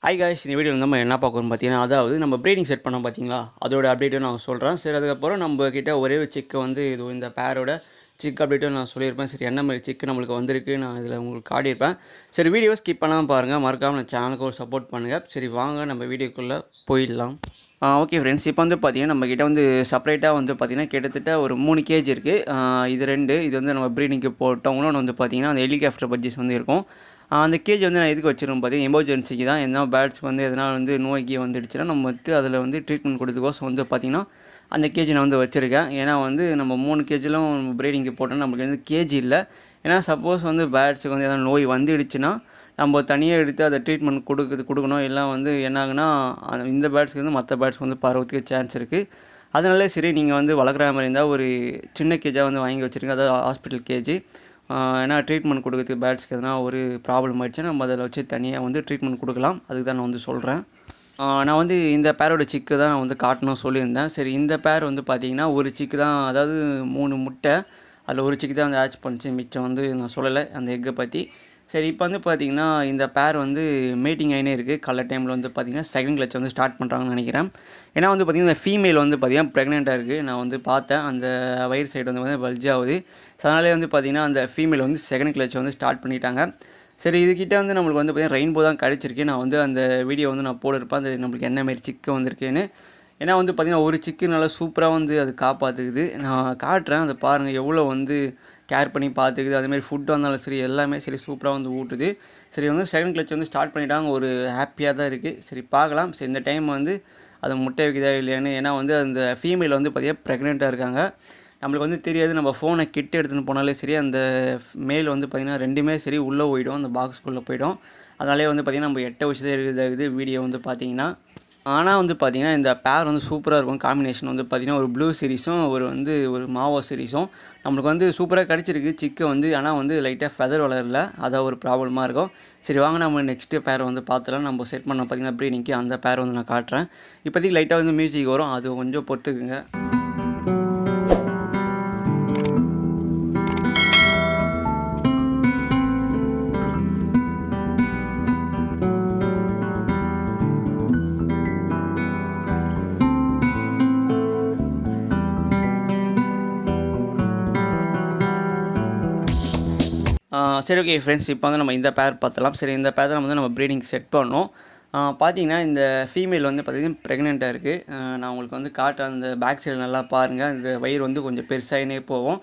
Hi guys, இந்த வீடியோவில் நம்ம என்ன பார்க்கணும் பார்த்தீங்கன்னா, அதாவது நம்ம ப்ரீடிங் செட் பண்ணோம் பார்த்தீங்களா, அதோட அப்டேட்டும் நான் சொல்கிறேன். சரி, அதுக்கப்புறம் நம்ம கிட்ட ஒரே ஒரு சிக்கு வந்து இது இந்த பேரோட சிக் அப்டேட்டும் நான் சொல்லியிருப்பேன். சரி, என்ன மாதிரி சிக்கு நம்மளுக்கு வந்திருக்கு நான் இதில் உங்களுக்கு காட்டியிருப்பேன். சரி, வீடியோ ஸ்கிப் பண்ணாமல் பாருங்கள், மறக்காமல் நான் சேனலுக்கு ஒரு சப்போர்ட் பண்ணுங்கள். சரி, வாங்க நம்ம வீடியோக்குள்ளே போயிடலாம். ஓகே ஃப்ரெண்ட்ஸ், இப்போ வந்து பார்த்தீங்கன்னா நம்மக்கிட்ட வந்து செப்பரேட்டாக வந்து பார்த்திங்கன்னா கிட்டத்தட்ட ஒரு 3 கேஜ் இருக்குது. இது 2 இது வந்து நம்ம ப்ரீடிங்க்கு போட்டோம். இன்னொன்று வந்து பார்த்திங்கன்னா அந்த ஹெலிகாப்டர் பட்ஜெஸ் வந்து இருக்கும். அந்த கேஜ் வந்து நான் எதுக்கு வச்சுருக்கேன் பார்த்தீங்கன்னா, எமர்ஜென்சிக்கு தான். எதனா பேர்ட்ஸ்க்கு வந்து எதனா வந்து நோய்க்கு வந்துடுச்சுன்னா நம்ம வந்து அதில் வந்து ட்ரீட்மெண்ட் கொடுத்துக்கோசம் வந்து பார்த்திங்கன்னா அந்த கேஜ் நான் வந்து வச்சுருக்கேன். ஏன்னா வந்து நம்ம 3 கேஜிலும் ப்ரீடிங்க்கு போட்டோன்னா நமக்கு வந்து கேஜ் இல்லை. ஏன்னா சப்போஸ் வந்து பேர்ட்ஸுக்கு வந்து எதனா நோய் வந்துடுச்சுன்னா நம்ம தனியாக எடுத்து அதை ட்ரீட்மெண்ட் கொடுக்கணும். எல்லாம் வந்து என்னாகுன்னா இந்த பேர்ட்ஸ்க்கு வந்து மற்ற பேர்ட்ஸ்க்கு வந்து பரவத்துக்கு சான்ஸ் இருக்குது. அதனால சரி, நீங்கள் வந்து வளர்க்குற மாதிரி இருந்தால் ஒரு சின்ன கேஜாக வந்து வாங்கி வச்சுருங்க, அதாவது ஹாஸ்பிட்டல் கேஜி. ஏன்னா ட்ரீட்மெண்ட் கொடுக்குறதுக்கு பேர்ட்ஸ்க்கு எதனா ஒரு ப்ராப்ளம் ஆகிடுச்சுன்னா நம்ம அதில் வச்சு தனியாக வந்து ட்ரீட்மெண்ட் கொடுக்கலாம். அதுக்கு தான் நான் வந்து சொல்கிறேன். நான் வந்து இந்த பேரோட சிக்கு தான் நான் வந்து காட்டணும் சொல்லியிருந்தேன். சரி, இந்த பேர் வந்து பார்த்திங்கன்னா ஒரு சிக்கு தான், அதாவது 3 முட்டை, அதில் ஒரு சிக்கு தான் வந்து ஹேட்ச் பண்ணிச்சு. மிச்சம் வந்து நான் சொல்லலை அந்த எக்கை பற்றி. சரி, இப்போ வந்து பார்த்திங்கன்னா இந்த பேர் வந்து மீட்டிங் ஆகினே இருக்குது. காலைல டைமில் வந்து பார்த்திங்கன்னா செகண்ட் கிளட்ச் வந்து ஸ்டார்ட் பண்ணுறாங்கன்னு நினைக்கிறேன். ஏன்னா வந்து பார்த்திங்கன்னா இந்த ஃபீமேல் வந்து பார்த்திங்கன்னா ப்ரெக்னெண்ட்டாக இருக்குது. நான் வந்து பார்த்தேன், அந்த வயிறு சைடு வந்து பார்த்திங்கன்னா பல்ஜ் ஆகுது. ஸோ அதனாலே வந்து பார்த்திங்கன்னா அந்த ஃபீமேல் வந்து செகண்ட் கிளட்ச் வந்து ஸ்டார்ட் பண்ணிட்டாங்க. சரி, இதுக்கிட்ட வந்து நம்மளுக்கு வந்து பார்த்திங்கன்னா ரெயின்போ தான் கிடச்சிருக்கு. நான் வந்து அந்த வீடியோ வந்து நான் போட்டிருப்பேன், அது நம்மளுக்கு என்ன மாரி சிக்கு வந்திருக்குன்னு. ஏன்னா வந்து பார்த்திங்கன்னா ஒரு சிக்கு நல்லா சூப்பராக வந்து அது காப்பாற்றுக்குது. நான் காட்டுறேன், அதை பாருங்கள் எவ்வளோ வந்து கேர் பண்ணி பார்த்துக்குது. அதுமாரி ஃபுட்டு வந்தாலும் சரி, எல்லாமே சரி சூப்பராக வந்து ஊட்டுது. சரி, வந்து செகண்ட் கிளட்ச் வந்து ஸ்டார்ட் பண்ணிட்டாங்க. ஒரு ஹாப்பியாக தான் இருக்குது. சரி, பார்க்கலாம். சரி, இந்த டைம் வந்து அது முட்டை வைக்குதா இல்லையான்னு. ஏன்னா வந்து அந்த ஃபீமேல் வந்து பார்த்திங்கன்னா ப்ரெக்னெண்ட்டாக இருக்காங்க. நம்மளுக்கு வந்து தெரியாது. நம்ம ஃபோனை கிட்ட எடுத்துகிட்டு போனாலே சரி, அந்த மேல் வந்து பார்த்திங்கன்னா ரெண்டுமே சரி உள்ளே போய்டும், அந்த பாக்ஸ்குள்ளே போய்டும். அதனாலே வந்து பார்த்திங்கன்னா நம்ம 8 வயசு தான் இருக்குது வீடியோ வந்து பார்த்திங்கன்னா. ஆனால் வந்து பார்த்திங்கன்னா இந்த பேர் வந்து சூப்பராக இருக்கும். காம்பினேஷன் வந்து பார்த்திங்கன்னா ஒரு ப்ளூ சீரிஸும் ஒரு மாவோ சீரிஸும் நம்மளுக்கு வந்து சூப்பராக கிடச்சிருக்கு சிக்கு வந்து. ஆனால் வந்து லைட்டாக ஃபெதர் வளரல, அதான் ஒரு ப்ராப்ளமாக இருக்கும். சரி, வாங்க நம்ம நெக்ஸ்ட்டு பேரை வந்து பார்த்துலாம். நம்ம செட் பண்ண பார்த்திங்கன்னா ப்ரீடிங்க்கு அந்த பேர் வந்து நான் காட்டுறேன். இப்போதைக்கு லைட்டாக வந்து மியூசிக் வரும், அது கொஞ்சம் பொறுத்துக்குங்க. சரி, ஓகே ஃப்ரெண்ட்ஸ், இப்போ வந்து நம்ம இந்த பேர் பார்த்தலாம். சரி, இந்த பேர் தான் வந்து நம்ம ப்ரீடிங் செட் பண்ணோம். பார்த்தீங்கன்னா இந்த ஃபீமேல் வந்து பார்த்திங்கன்னா ப்ரெக்னெண்ட்டாக இருக்குது. நான் உங்களுக்கு வந்து காட்டுறேன், அந்த பேக் சைடு நல்லா பாருங்கள். இந்த வயிறு வந்து கொஞ்சம் பெருசாகினே போகும்.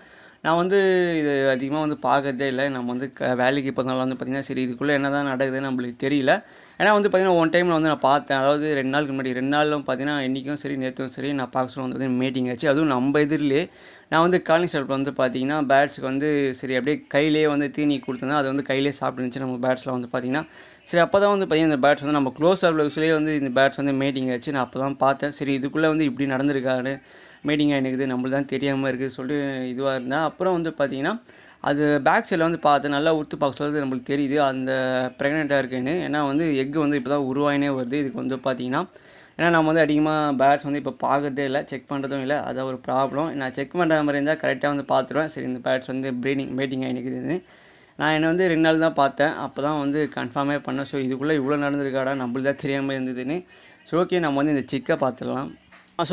நான் வந்து இது அதிகமாக வந்து பார்க்கறதே இல்லை. நம்ம வந்து வேலைக்கு போகிறதுனால வந்து பார்த்திங்கன்னா சரி, இதுக்குள்ளே என்ன தான் நடக்குதுன்னு நம்மளுக்கு தெரியல. ஏன்னா வந்து பார்த்திங்கன்னா ஒன் டைமில் வந்து நான் பார்த்தேன், அதாவது 2 நாளுக்கு முன்னாடி 2 நாளும் பார்த்திங்கன்னா இன்றைக்கும் சரி நேற்றும் சரி நான் பார்க்க சொல்ல வந்து மீட்டிங் ஆச்சு. அதுவும் நம்ம எதிரிலே நான் வந்து காலனி ஷெல்ஃபில் வந்து பார்த்திங்கன்னா பேர்ட்ஸுக்கு வந்து சரி அப்படியே கையிலே வந்து தீனி கொடுத்துருந்தேன். அது வந்து கையிலே சாப்பிட்டுருந்துச்சு நம்ம பேர்ட்ஸ்லாம் வந்து பார்த்திங்கன்னா. சரி, அப்போ தான் வந்து பார்த்திங்கன்னா இந்த பேர்ட்ஸ் வந்து நம்ம க்ளோஸ் அப் லுக்ஸ்லேயே வந்து இந்த பேர்ட்ஸ் வந்து மீட்டிங் ஆச்சு. நான் அப்போ தான் பார்த்தேன், சரி இதுக்குள்ளே வந்து இப்படி நடந்திருக்காரு, மீட்டிங் ஆகினுக்குது, நம்மளுக்கு தான் தெரியாமல் இருக்குது சொல்லிட்டு இதுவாக இருந்தேன். அப்புறம் வந்து பார்த்திங்கன்னா அது பேக் சைடில் வந்து பார்த்து நல்லா உத்து பார்க்க சொல்கிறது நம்மளுக்கு தெரியுது அந்த ப்ரெக்னெண்ட்டாக இருக்குன்னு. ஏன்னா வந்து எக்கு வந்து இப்போ தான் உருவாயினே வருது. இதுக்கு வந்து பார்த்திங்கன்னா ஏன்னா நம்ம வந்து அதிகமாக பேர்ட்ஸ் வந்து இப்போ பார்க்கறதே இல்லை, செக் பண்ணுறதும் இல்லை, அதான் ஒரு ப்ராப்ளம். நான் செக் பண்ணுற மாதிரி இருந்தால் கரெக்டாக வந்து பார்த்துருவேன். சரி, இந்த பேர்ட்ஸ் வந்து மீட்டிங் ஆகினுக்குதுன்னு. நான் என்ன வந்து 2 நாள் தான் பார்த்தேன், அப்போ தான் வந்து கன்ஃபார்மே பண்ணேன். ஸோ இதுக்குள்ளே இவ்வளோ நடந்திருக்காடா, நம்மளுக்கு தான் தெரியாமல் இருந்ததுன்னு. ஸோ ஓகே, நம்ம வந்து இந்த சிக்கை பார்த்துடலாம்.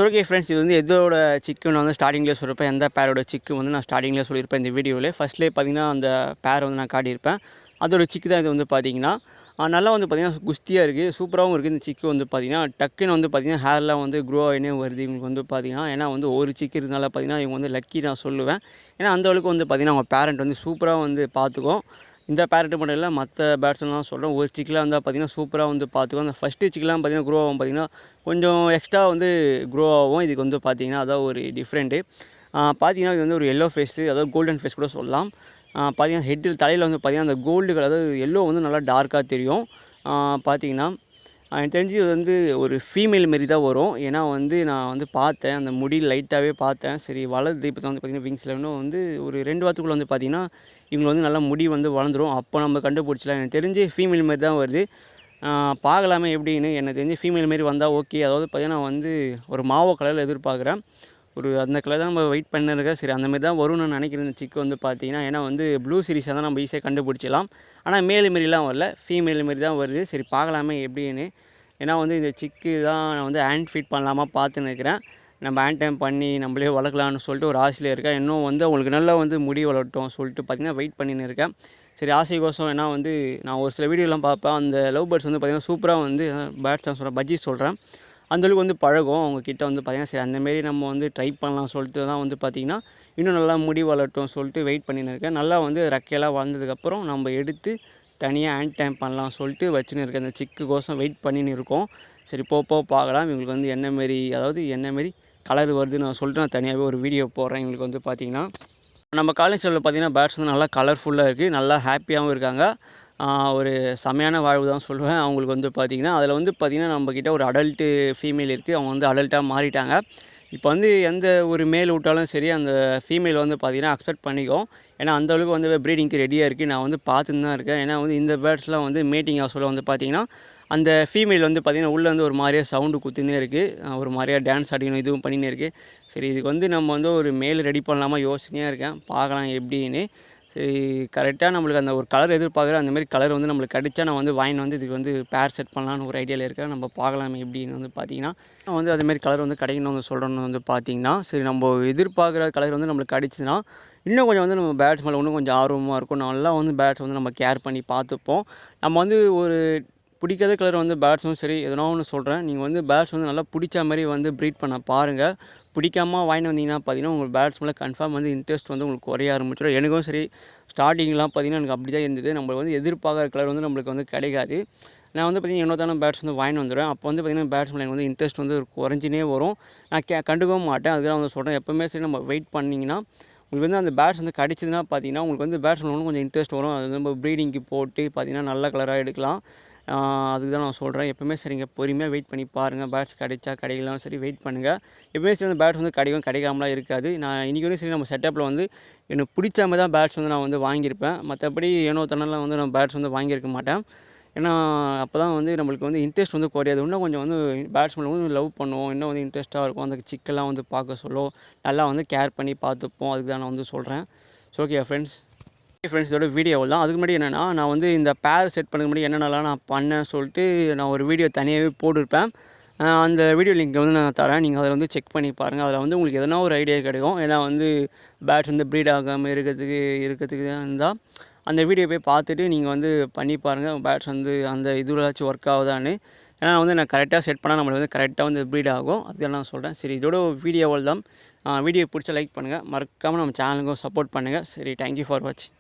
ஓகே ஃப்ரெண்ட்ஸ், இது வந்து எதோட சிக்கு நான் வந்து ஸ்டார்டிங்லேயே சொல்லியிருப்பேன். எந்த பேரோட சிக்கு வந்து நான் ஸ்டார்டிங்லேயே சொல்லியிருப்பேன் இந்த வீடியோவில். ஃபஸ்ட்லேயே பார்த்திங்கன்னா அந்த பேரை வந்து நான் காட்டியிருப்பேன். அதோட சிக்கு தான் இது வந்து பார்த்திங்கன்னா. நல்லா வந்து பார்த்திங்கன்னா குஸ்தியாக இருக்குது, சூப்பராகவும் இருக்குது. இந்த சிக்கு வந்து பார்த்திங்கன்னா டக்குன்னு வந்து பார்த்திங்கன்னா ஹேர்லாம் வந்து க்ரோ ஆகினே வருது இவங்களுக்கு வந்து பார்த்திங்கன்னா. ஏன்னா வந்து ஒரு சிக்கு இருக்கிறதுனால பார்த்திங்கன்னா இவங்க வந்து லக்கி நான் சொல்லுவேன். ஏன்னா அந்தளவுக்கு வந்து பார்த்திங்கன்னா அவங்க பேரண்ட் வந்து சூப்பராக வந்து பார்த்துக்கும். இந்த பேரண்ட்டு மட்டும் இல்லை, மற்ற பேர்ட்ஸ்லாம் சொல்கிறேன். ஒரு சிக்கெலாம் வந்து பார்த்திங்கன்னா சூப்பராக வந்து பார்த்துக்கும். அந்த ஃபஸ்ட்டு சிக்கெலாம் பார்த்திங்கன்னா க்ரோ ஆகும், பார்த்திங்கன்னா கொஞ்சம் எக்ஸ்ட்ரா வந்து க்ரோ ஆகும். இதுக்கு வந்து பார்த்திங்கன்னா அதான் ஒரு டிஃப்ரெண்ட்டு. பார்த்திங்கன்னா இது வந்து ஒரு எல்லோ ஃபேஸு, அதாவது கோல்டன் ஃபேஸ் கூட சொல்லலாம். பார்த்திங்கன்னா ஹெட்டில் தலையில் வந்து பார்த்திங்கன்னா அந்த கோல்டு கலர், அதாவது எல்லோ வந்து நல்லா டார்க்காக தெரியும். பார்த்திங்கன்னா எனக்கு தெரிஞ்சு இது வந்து ஒரு ஃபீமேல் மாரி தான் வரும். ஏன்னா வந்து நான் வந்து பார்த்தேன், அந்த முடி லைட்டாகவே பார்த்தேன். சரி, வளருது இப்போ தான் வந்து பார்த்திங்கன்னா விங்ஸில் இன்னும் வந்து ஒரு 2 வாரத்துக்குள்ளே வந்து பார்த்திங்கன்னா இவங்க வந்து நல்லா முடி வந்து வளர்ந்துடும். அப்போ நம்ம கண்டுபிடிச்சலாம். எனக்கு தெரிஞ்சு ஃபீமேல் மாரி தான் வருது. பார்க்கலாமே எப்படின்னு. எனக்கு தெரிஞ்சு ஃபீமேல் மாரி வந்தால் ஓகே. அதாவது பார்த்திங்கன்னா நான் வந்து ஒரு மாவோ கலரில் எதிர்பார்க்குறேன். ஒரு அந்த கலர் தான் நம்ம வெயிட் பண்ணிருக்கேன். சரி அந்த மாதிரி தான் வரும்னு நான் நினைக்கிறேன் இந்த சிக்கு வந்து பார்த்தீங்கன்னா. ஏன்னா வந்து ப்ளூ சீரிஸாக தான் நம்ம ஈஸியாக கண்டுபிடிச்சிடலாம். ஆனால் மேல் மாரிலாம் வரல, ஃபீமேல் மாரி தான் வருது. சரி பார்க்கலாமே எப்படின்னு. ஏன்னா வந்து இந்த சிக்கு தான் நான் வந்து ஹேண்ட் ஃபீட் பண்ணலாமா பார்த்துன்னு இருக்கிறேன். நம்ம ஹேண்ட் டைம் பண்ணி நம்மளே வளர்க்கலான்னு சொல்லிட்டு ஒரு ஆசையில் இருக்கேன். இன்னும் வந்து அவங்களுக்கு நல்லா வந்து முடி வளரட்டும் சொல்லிட்டு பார்த்தீங்கன்னா வெயிட் பண்ணின்னு இருக்கேன். சரி ஆசைக்கோசம் ஏன்னா வந்து நான் ஒரு சில வீடியோலாம் பார்ப்பேன். அந்த லவ் பேர்ட்ஸ் வந்து பார்த்தீங்கன்னா சூப்பராக வந்து பேர்ட்ஸ் தான் சொல்கிறேன், பஜ்ஜீஸ் சொல்கிறேன். அந்தளவுக்கு வந்து பழகும் அவங்கக்கிட்ட வந்து பார்த்திங்கன்னா. சரி அந்தமாரி நம்ம வந்து ட்ரை பண்ணலாம் சொல்லிட்டு தான் வந்து பார்த்திங்கன்னா இன்னும் நல்லா முடி வளரட்டும் சொல்லிட்டு வெயிட் பண்ணின்னு இருக்கேன். நல்லா வந்து ரெக்கையெல்லாம் வளர்ந்ததுக்கப்புறம் நம்ம எடுத்து தனியாக ஹேண்ட் டைம் பண்ணலாம் சொல்லிட்டு வச்சுன்னு இருக்கேன். அந்த சிக்குக்கோசம் வெயிட் பண்ணின்னு இருக்கோம். சரி போக பார்க்கலாம் இவங்களுக்கு வந்து என்ன மாரி, அதாவது என்ன மாரி கலர் வருதுன்னு நான் சொல்லிட்டு நான் தனியாகவே ஒரு வீடியோ போடுறேன். இவங்களுக்கு வந்து பார்த்திங்கன்னா நம்ம காலேஜ் சைடில் பார்த்திங்கன்னா பேர்ட்ஸ் வந்து நல்லா கலர்ஃபுல்லாக இருக்குது, நல்லா ஹாப்பியாகவும் இருக்காங்க. ஒரு செமையான வாழ்வு தான் சொல்லுவேன். அவங்களுக்கு வந்து பார்த்திங்கன்னா அதில் வந்து பார்த்திங்கன்னா நம்மக்கிட்ட ஒரு அடல்ட்டு ஃபீமேல் இருக்குது. அவங்க வந்து அடல்ட்டாக மாறிட்டாங்க. இப்போ வந்து எந்த ஒரு மேல் விட்டாலும் சரி அந்த ஃபீமேல் வந்து பார்த்திங்கன்னா அக்செப்ட் பண்ணிக்கும். ஏன்னா அந்தளவுக்கு வந்து ப்ரீடிங்க்கு ரெடியாக இருக்குது. நான் வந்து பார்த்துன்னு தான் இருக்கேன். ஏன்னா வந்து இந்த பேர்ட்ஸ்லாம் வந்து மேட்டிங் சொல்ல வந்து பார்த்திங்கன்னா அந்த ஃபீமேல் வந்து பார்த்திங்கன்னா உள்ளே வந்து ஒரு மாதிரியா சவுண்டு குத்தினே இருக்குது, ஒரு மாதிரியா டான்ஸ் ஆடிக்கணும் இதுவும் பண்ணினே இருக்குது. சரி இதுக்கு வந்து நம்ம வந்து ஒரு மேல் ரெடி பண்ணலாமா யோசனையாக இருக்கேன், பார்க்கலாம் எப்படின்னு. சரி கரெக்டாக நம்மளுக்கு அந்த ஒரு கலர் எதிர்பார்க்குறேன். அந்தமாரி கலர் வந்து நம்மளுக்கு கிடச்சா நான் வந்து வாங்கின்னு வந்து இதுக்கு வந்து பேர் செட் பண்ணலான்னு ஒரு ஐடியாவில் இருக்கேன். நம்ம பார்க்கலாம் எப்படின்னு வந்து பார்த்திங்கன்னா நான் வந்து அதுமாரி கலர் வந்து கிடைக்கணும்னு வந்து சொல்கிறேன்னு வந்து பார்த்திங்கன்னா. சரி நம்ம எதிர்பார்க்குற கலர் வந்து நம்மளுக்கு கிடச்சிதுன்னா இன்னும் கொஞ்சம் வந்து நம்ம பேர்ட்ஸ் மேலே இன்னும் கொஞ்சம் ஆர்வமாக இருக்கும். நல்லா வந்து பேர்ட்ஸ் வந்து நம்ம கேர் பண்ணி பார்த்துப்போம். நம்ம வந்து ஒரு பிடிக்காத கலர் வந்து பேர்ட்ஸும் சரி எதனா ஒன்று சொல்கிறேன், நீங்கள் வந்து பேர்ட்ஸ் வந்து நல்லா பிடிச்ச மாதிரி வந்து ப்ரீட் பண்ண பாருங்கள். பிடிக்காமல் வாங்கிட்டு வந்தீங்கன்னா பார்த்தீங்கன்னா உங்களுக்கு பேர்ட்ஸ் மேலே கன்ஃபார்ம் வந்து இன்ட்ரெஸ்ட் வந்து உங்களுக்கு குறைய ஆரம்பிச்சிடும். எனக்கும் சரி ஸ்டார்டிங்லாம் பார்த்தீங்கன்னா எனக்கு அப்படி தான் இருந்தது. நம்ம வந்து எதிர்பார்க்குற கலர் வந்து நம்மளுக்கு வந்து கிடைக்காது. நான் வந்து பார்த்திங்கன்னா இன்னொருத்தான பேர்ட்ஸ் வந்து வாங்கிட்டு வந்துடுவேன். அப்போ வந்து பார்த்திங்கன்னா பேர்ட்ஸ் மேலே எனக்கு வந்து இன்ட்ரெஸ்ட் வந்து குறைஞ்சினே வரும். நான் கண்டுக்கவும் மாட்டேன். அதுக்காக வந்து சொல்கிறேன், எப்போவுமே சரி நம்ம வெயிட் பண்ணிங்கன்னா உங்களுக்கு வந்து அந்த பேர்ட்ஸ் வந்து கிடச்சிதுன்னா பார்த்தீங்கன்னா உங்களுக்கு வந்து பேர்ட்ஸ் மேலே கொஞ்சம் இன்ட்ரெஸ்ட் வரும். அது நம்ம ப்ரீடிங்க்கு போட்டு பார்த்திங்கன்னா நல்ல கலராக எடுக்கலாம். அதுக்கு தான் நான் சொல்கிறேன். எப்போவுமே சரிங்க பொறுமையாக வெயிட் பண்ணி பாருங்கள். பேர்ட்ஸ் கிடைச்சா கிடைக்கலனாலும் சரி வெயிட் பண்ணுங்கள். எப்போவுமே சரி அந்த பேர்ட்ஸ் வந்து கிடைக்காமலாம் இருக்காது. நான் இன்றைக்கி வரையும் சரி நம்ம செட்டப்பில் வந்து எனக்கு பிடிச்ச மாதிரி தான் பேர்ட்ஸ் வந்து நான் வந்து வாங்கியிருப்பேன். மற்றபடி ஏனோ தன்னெல்லாம் வந்து நான் பேர்ட்ஸ் வந்து வாங்கியிருக்க மாட்டேன். ஏன்னா அப்போ தான் வந்து நம்மளுக்கு வந்து இன்ட்ரெஸ்ட் வந்து குறையாது. இன்னும் கொஞ்சம் வந்து பேர்ட்ஸ் மேலே வந்து லவ் பண்ணுவோம். இன்னும் வந்து இன்ட்ரெஸ்ட்டாக இருக்கும். அந்த சிக்கெல்லாம் வந்து பார்க்க சொல்ல நல்லா வந்து கேர் பண்ணி பார்த்துப்போம். அதுக்கு தான் நான் வந்து சொல்கிறேன். ஸோ ஓகே ஃப்ரெண்ட்ஸ், இதோட வீடியோ தான். அதுக்கு முன்னாடி என்னென்னா நான் வந்து இந்த பேர் செட் பண்ண முன்னாடி என்னென்னலாம் நான் பண்ணேன் சொல்லிட்டு நான் ஒரு வீடியோ தனியாகவே போட்டிருப்பேன். அந்த வீடியோ லிங்க் வந்து நான் தரேன். நீங்கள் அதில் வந்து செக் பண்ணி பாருங்கள். அதில் வந்து உங்களுக்கு எதனா ஒரு ஐடியா கிடைக்கும். ஏன்னா வந்து பேர்ட்ஸ் வந்து ப்ரீட் ஆகாமல் இருக்கிறதுக்கு இருந்தால் அந்த வீடியோ போய் பார்த்துட்டு நீங்கள் வந்து பண்ணி பாருங்கள். பேர்ட்ஸ் வந்து அந்த இதுலாச்சும் ஒர்க் ஆகுதான்னு. ஏன்னா வந்து நான் கரெக்டாக செட் பண்ணால் நம்மளுக்கு வந்து கரெக்டாக வந்து ப்ரீட் ஆகும். அதுக்கு நான் சொல்கிறேன். சரி இதோட வீடியோவில் தான். வீடியோ பிடிச்சா லைக் பண்ணுங்கள். மறக்காமல் நம்ம சேனலுக்கும் சப்போர்ட் பண்ணுங்கள். சரி தேங்க்யூ ஃபார் வாட்சிங்.